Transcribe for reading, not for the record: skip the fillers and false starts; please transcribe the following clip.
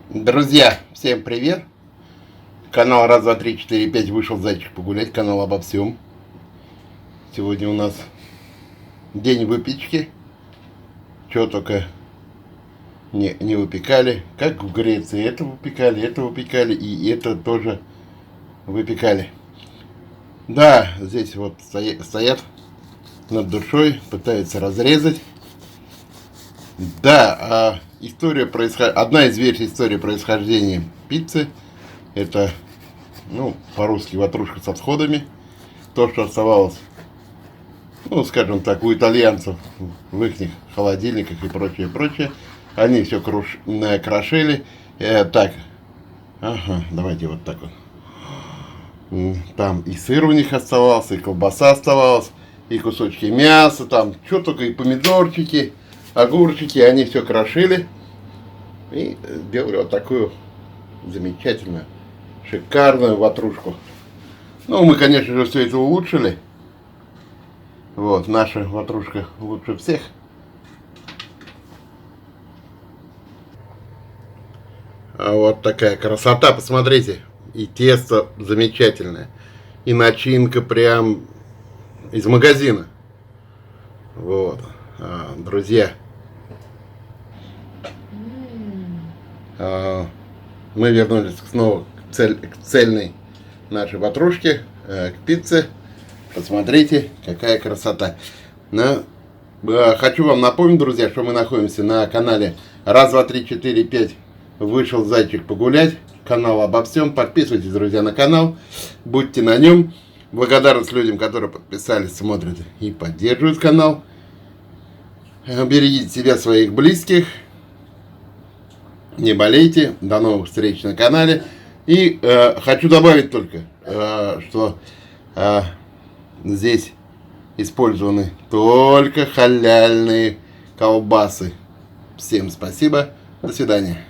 Друзья, всем привет! Канал раз, два, три, четыре, пять вышел зайчик погулять, канал обо всем. Сегодня у нас день выпечки. Чего только не выпекали. Как в Греции. Это выпекали и это тоже выпекали. Да, здесь вот стоят над душой, пытаются разрезать. Да, одна из версий истории происхождения пиццы — это, ну, по-русски ватрушка со всходами. То, что оставалось, ну, скажем так, у итальянцев в их холодильниках и прочее. Они все крошили. Так, ага, давайте вот так вот. Там и сыр у них оставался, и колбаса оставалась, и кусочки мяса, там, что только, и помидорчики, огурчики, они все крошили и делали вот такую замечательную, шикарную ватрушку. Ну, мы, конечно же, все это улучшили. Вот, наша ватрушка лучше всех. А вот такая красота, посмотрите. И тесто замечательное. И начинка прям из магазина. Вот, друзья. Мы вернулись снова к цельной нашей ватрушке, к пицце. Посмотрите, какая красота. Хочу вам напомнить, друзья, что мы находимся на канале раз, два, три, четыре, пять вышел зайчик погулять. Канал обо всем. Подписывайтесь, друзья, на канал. Будьте на нем. Благодарность людям, которые подписались, смотрят и поддерживают канал. Берегите себя, своих близких. Не болейте. До новых встреч на канале. И хочу добавить только, что здесь использованы только халяльные колбасы. Всем спасибо. До свидания.